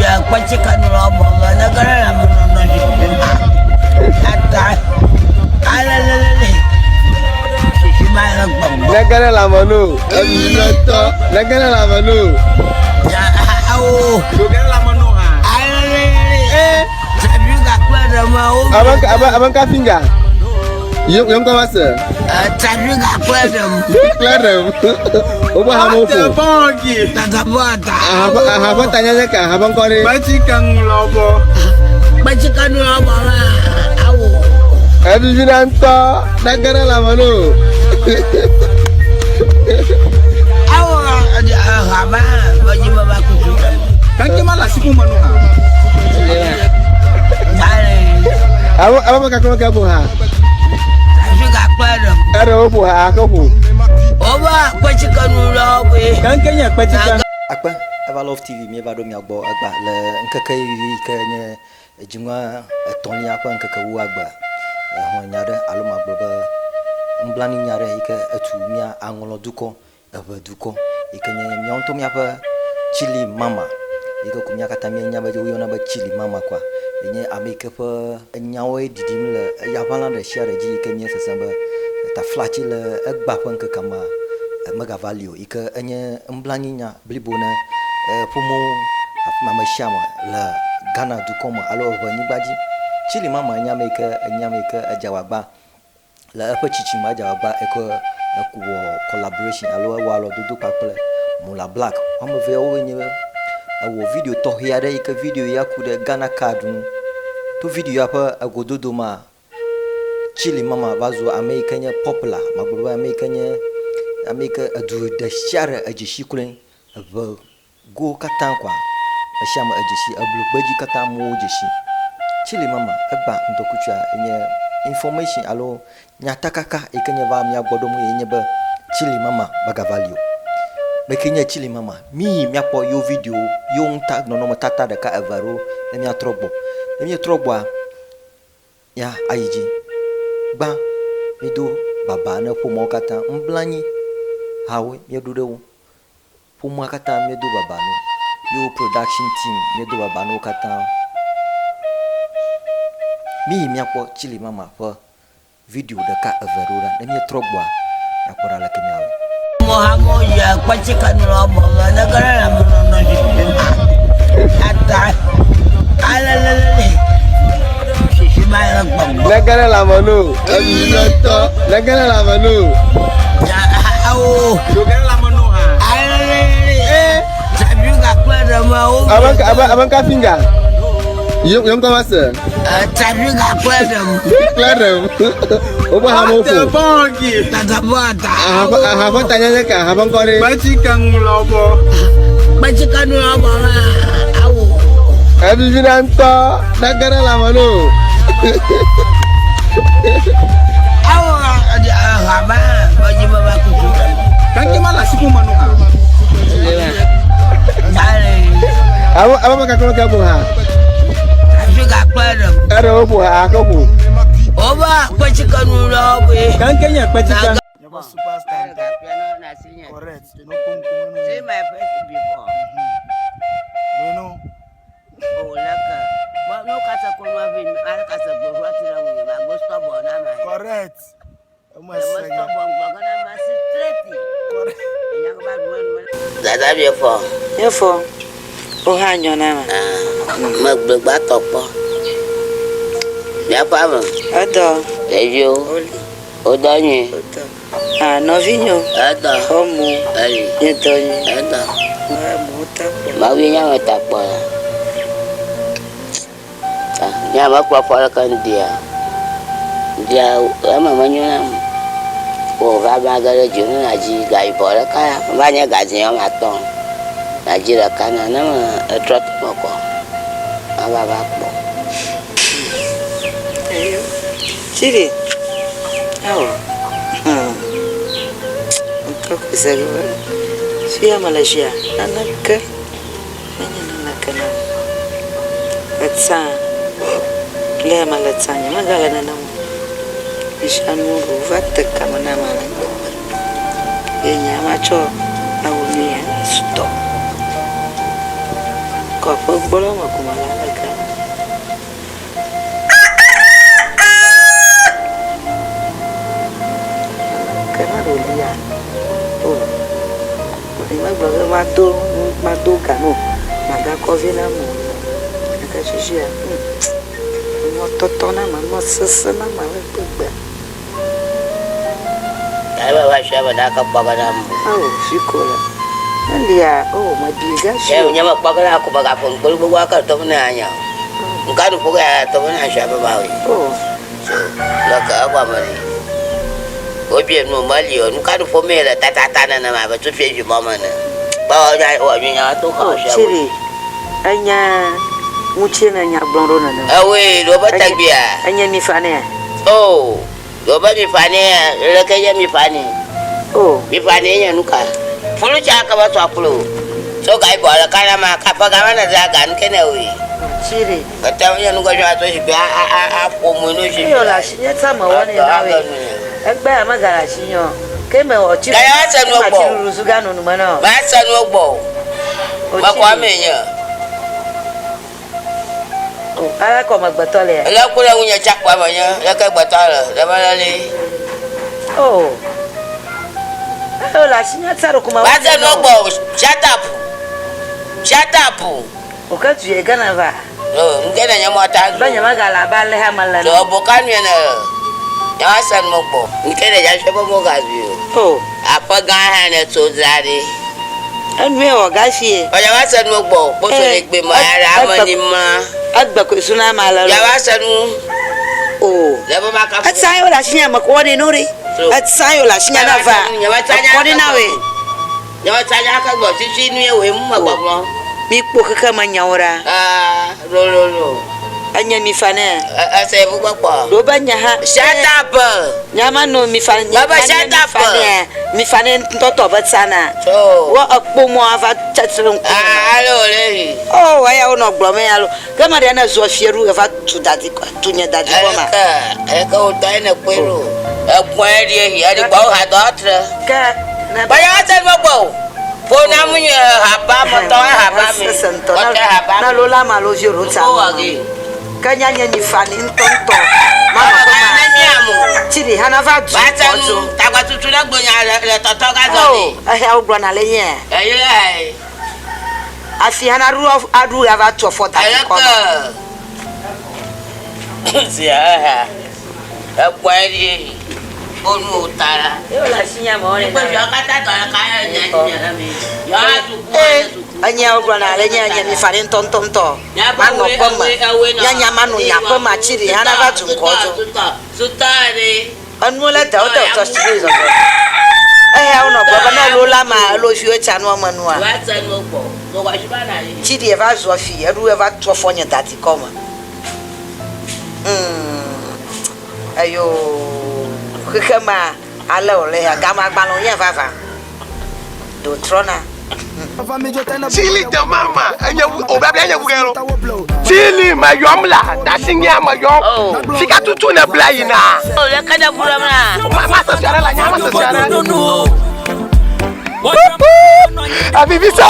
ya kwachikan robo negara menonton kata alalele negara lama nu negara lama nu ya au negara lama nu alalele tapi gak keluar mau abang kafin gak yang kau masa tapi gak keluar Oba hamu fu. tak buat Abang tanya kan, abang kau ni. Bacikan lobo lah, au. Aduh jinanta, negara lama nu. Au, apa? Baju babaku juga. Kan kemana sih pun manu Abang kakak kamu ha. Tapi gak keluar. Ada opo ha, aku. Oba, kwachikan robo. Kan kenya bacikan. Akpa Eva Love TV mi va do mi agbo agba le nkeke yi ke nye ejunwa etoni akpa nkeke wu agba ho nyare aluma gboba mblani nyare ike etu mi anwolo duko ebe duko ike nye mi onto mi apa chili mama ike ku mi akata mi nya ba jo yo na ba chili mama kwa nye amike pe nyawe didim le ya bala de share ji ike nye sesamba ta flachi le agba pe nkeke ma mega value ike enye mblani nya blibona pomo mama shama la Ghana du komo alo vani baji chili mama nya make ajawagba la apa chichi ma ajawagba eko collaboration alo wa lo dudu paple mula black amo ve o nye wo video to hiare ike video ya ku de Ghana card to video apa agododo ma chili mama bazo amerikanya popular magbo amerikanya Amerika adu da share ajishi kulen ba go katan kwa ashama ajishi ablu baji katan mo ajishi chili mama agba ndokucha enye information alo nyatakaka ikenya ba mi agbodo mu enye ba chili mama baga value mekenya chili mama mi apo yo video yo nta no tata da ka avaro emi atrogbo ya ayiji ba mido baba na pomo katan mblanyi hawe miedudewo puma kata miedu babano yo production team miedu babano kata mi akpo chili mama fa video de ka averura na mi trogwa yakora la kenyawe Mohamo ya kwachikan robo negara menonton kata alalele negara lama nu negara lama nu ya au Negara lama nu tapi gak keluar mau abang kafin gak yang kau masa tapi gak keluar Oba hamu fu. tak buat Abang tanya kan, abang kau ni. Bacikan lobo lah, au. Aduh jinanta, negara lama nu. Au, apa? Baju babaku juga. Kan kemana sih pun manu Abang kakak kamu ha. Tapi gak keluar. Ada opo ha, aku. Oba, kwachikan robo. Kan kenya bacikan. Superstar. Correct. No pungkungan. See my face before. No. Oh, laka. But no kasa kuma vin, ala kasa bo watira mu ma go stop on na. Correct. Ma stop on go na ma straight. Correct. Nyaka ba duan. Dada before. Yefo. O hanyo na ma. Ma gbegba topo. Ya pa mo. Odo. Ejo. Oli. Odanyi. Odo. Ah, novinho. Ada. Omo. Ali. Yedonyo. Ada. Mo tapo. Ma wi nya wa tapo. Nya ma kwa fa kan dia. Dia ama manyuna. O va ba ga le junu na ji ga ibore ka ba nya ga jin ma ton. Na ji ra kana na ma trot mo ko. Aba ba po. Ayo. Chiri. Awo. Untuk bisa gue. Sia Malaysia. Anak ke. Nanya anak kena. Letsa. Le malatsanya magala na mo. Ishanu ruvat kama na malango. Yenya macho. Awunia stop. Kok boleh aku malah lagi. Karena dulu ya. Oh. Lima blogger matu kanu. Maka kopi namu. Maka sushi ya. Mau totona mama sesena malah beba. Bawa siapa nak pagam? Oh, syukurlah. Nandia, oh, madiga Saya punya pagam aku bagapun. Kalau bawa ke tu mana hanya. Bukan pukul tu mana siapa bawa. Oh, Laka apa mari? Obiar mu malion. Bukan formela tata nama apa tu fezi mana. Bawa jaya wajibnya tu kau siapa. ciri. Anya mucina nya blonro nana. Awe, dua batang biar. Anya mifane. Oh, dua mifane. Lekanya mifane. Oh, Mifane nya nuka. Fulu cakap apa fulu. So kai bola kana ma kapa kama na zagan kene wi. ciri. Kata nya nuka jwa to si a pomuno si. Iyo la shinya tsama wane nawe. Egbe amagara shinyo. Keme o ciri. Kaya asa no bo. Rusuga no numano. Ba sa no bo. Ma kwa menya. Oh, ala ko magbatole. La kula unya chakwa banya, la ka batala, la balale. Oh. Oh, la shinya tsaro kuma. Ba sa no bo, shut up. Shut up. Okatu yegana va. No, ngena nya mota. Banya magala bale ha malala. So bokan yana. Ya san mo bo. Ngena ja shebo mo gazi. Oh, Apa gaha na so zari. anwe o gashi. Oya wa san mo bo, bo so le gbe mo ara amani ma. Agba ko suna malala. Ya wa san Oh. le bo maka. Atsayo la shinya makone nuri. Atsayo la shinya na va. Kone nawe. Ya wa tanya ka gbo sisi nu e we mu ma gbo. Mi kpo kaka manyaura. Ah, lo. Anya mi fane. Asa e bu gbo. Do banya ha. Shut up. Nyama no mi fane. Baba, shut up. Mi fane ntoto batsana. So. Wo akpo mo ava chatsron. Ah, alo le. Oh, waya ono glome alo. Kama dia na zo fieru eva tu dadi ko. Tunya dadi ko ma. Eka o tai na kwero. E kwere di ya di gbo ha dotra. Ka na Ba ya san mo gbo. Po na mu nya haba mo to haba mi. Na lola malo jiro tsa. Kanya nya ni fani ntonto. Mama ko ma. Chiri hana va tu. Ba san nu ta kwa tutu na gbo nya le toto ga zo ni. Eh o gbo na le yen. Ayi. Afi hana adu ya va tu fo ta ko. Si ha. E kwere di. Onu utara. Yo la sinya mo re. Ko jo kata to ka nya nya mi. Ya tu ko anya ogwa na le nya mi fani ntonto. Mano ko ma. Nya manu nya ko ma chiri hana va tu ko zo. Sutare. Anu la ta o to chiri zo. Ono baba na lola ma lo fi o chanu manu a. Wa san mo gbo. So wa shi ba na yi. Chidi eva zo fi, eru eva to fonya dati koma. Ayo. Kama ala ole ya gama gbanu yen fafa. Do trona. Chili de mama, anya obabe anya wugero. Chili mayomla, dasinya mayom. Sika tutu na blayina. Oh, le kada buramna. Mama sasiara la nyama sasiara. Abibisa.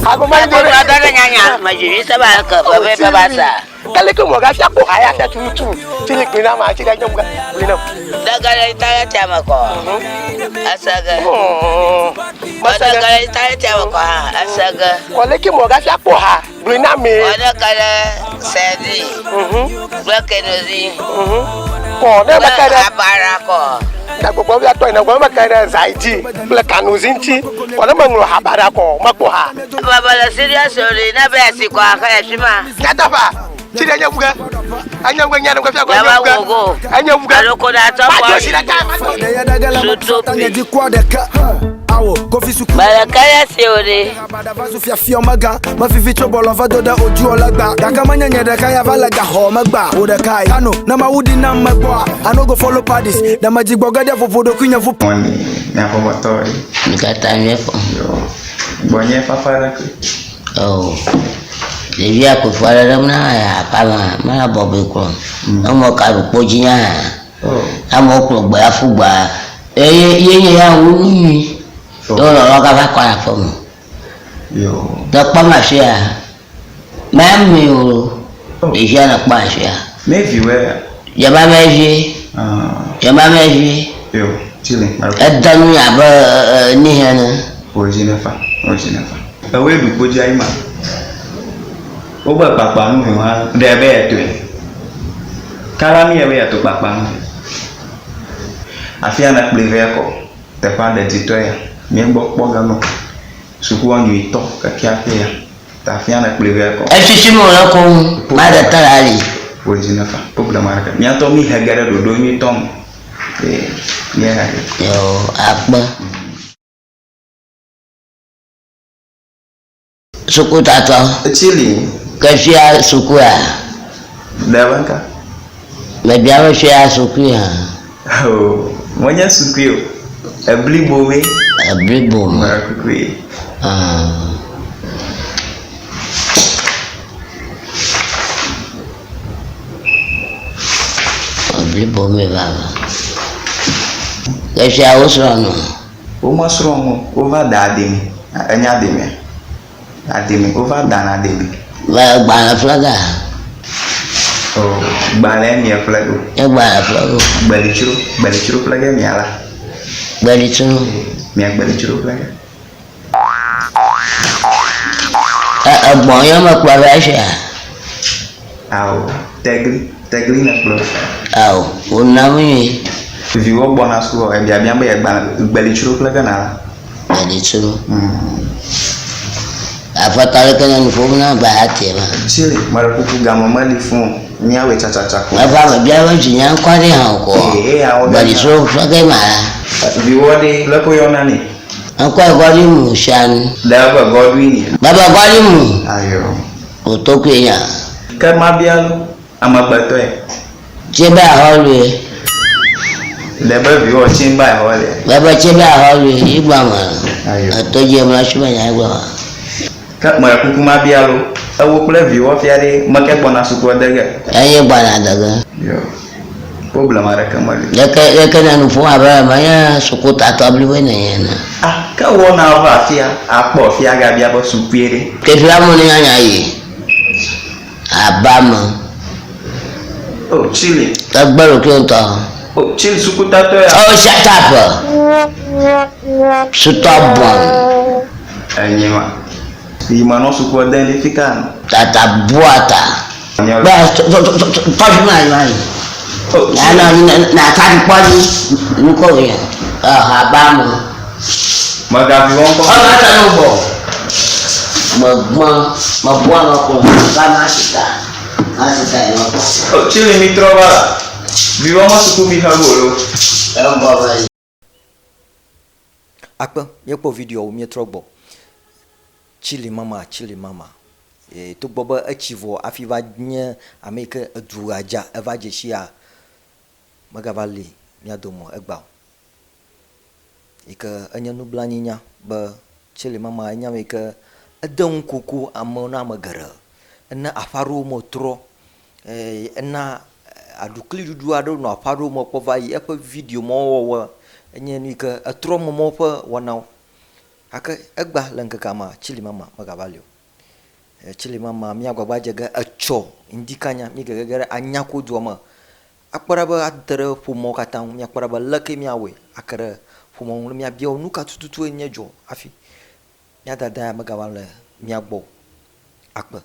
Aku main Aku ada nyanya, majuri sabal ke babe babasa. Kali ko mo ga siya ko haya sa tutu. Chili kwina ma chili anya wuga. Kwina. Daga ita chama ko. Asaga. Masaga. Daga ita chama ko asaga. Kole ki mo ga siya ko ha. Kwina me. Ada kala sedi. Bakenozi. Ko na makara. Abara ko. Da gbogbo ya to ina gbo makara zaiji. Ble kanuzinchi. Wala mangro habara ko mako ha. Baba la serious ori na be asiko aka yashima. Katafa. Chili anya wuga. Anya wuga nyana kwa kwa Yawa wuga. gogo. Anya wuga. Aloko da to Majo kwa. shira ka. Barakaya se ori. Nikata nyefo. Bonye fafara. Oh. Devi aku fara ramna ya pama mana bobe ko. Amo ka ru pojinya. Oh. Amo ko gba afugba. Ye ya wu ni. Do lo ka fa kwa fo mo. Yo. Tak panas ya. Mami ulu. Isya nak panas ya. Maybe where? Jama meji. Jama meji. Yo, chilling. Edan ya ba ni hana. Original fa. Awe du ko jai ma. O ba papa nu ha, de be eto. Kala mi ewe eto papa nu. Afia na pleve ko. Te pa de titoya. Mi gbo po ga no. Suku wangu ito kakia ya. Ta afia na pleve ko. Sisi mo la ko ma da tarali. Original fa. Problem maraka. Mi ato mi hagara do mi tom. Ni ha. Yo, apa? Suku tato. Chili. Kasia suku ya. Dawan ka. Mediawa sia suku ya. Oh, monya suku yo. Abli bowe. Abli bom. Marakukui. Abli bom baba. Kasia usrono. Uma sromo, ova dadimi. Anya dimi. Adimi, ova dana dimi. Ba bana flaga. Oh, balen ya flago. Ya bana flaga. Balichuru flaga mi ala. Balichuru. Mi ak balichuru flaga. Bonya ma kwa rasha. Au, tegli na flaga. Au, unami. Viwo bona sko e bia bia ba ya balichuru flaga na. Balichuru. Afatale kana nifuna bahati ma. Chile, marakuku gama mali fun ni awe chacha ko. Baba ma bia wa jinya kwari han ko. Balichuru flaga ma. Viwo de lako yona ni. Anko gwari mu shan. Daba Godwin. Baba gwari mu. Ayo. Otoku ya. Ka mabialo amagbato e. Cheba holwe. Leba viwo chimba hole. Baba cheba holwe igba ma. Ayo. Atoje ma shuba ya igba. Ka marakuku mabialo awo kule viwo fiare make bona suko daga. Aye bana daga. Yo. Problem ara kamali. Leka na nufu abara maya sukuta to abli wena yana. Ah, ka wona ava fia apo fia ga bia bo supere. Ke flamu ni anya yi. Abama. Oh, chili. Tagbaro ki onta. Oh, chili sukuta to ya. Oh, shut up. Stubborn. Anyema. Imano suko dele fikano. Tata buata. Ba touch my. Oh, Na tadi kwani nuko ya. Abama. Magavi wonko. Hata nubo. Mabwana ko kama sita. Asita yo. Oh, chili mi trova. Vivo ma suku mi hagolo. Apa ya po video mi trogbo. Chili mama. To boba achivo afiva nya ameke aduraja evaje shia. Magavali mi adomo egba. Ika anya nublaninya ba chili mama anya meke adon kuku amona magara. Na afaru motro na adukli dudu ado no afaru mo povai apa video mo wa anya ni ka atro mo pa wanau. Aka egba lanka kama chili mama magavalio. Chili mama mi agwagwa jaga acho indikanya mi gagara anya ko duama. Akparaba adere fumo katang mi akparaba lake mi awe akara fumo mi abia nuka tututu enyejo afi. Mi adada magawale mi agbo akpa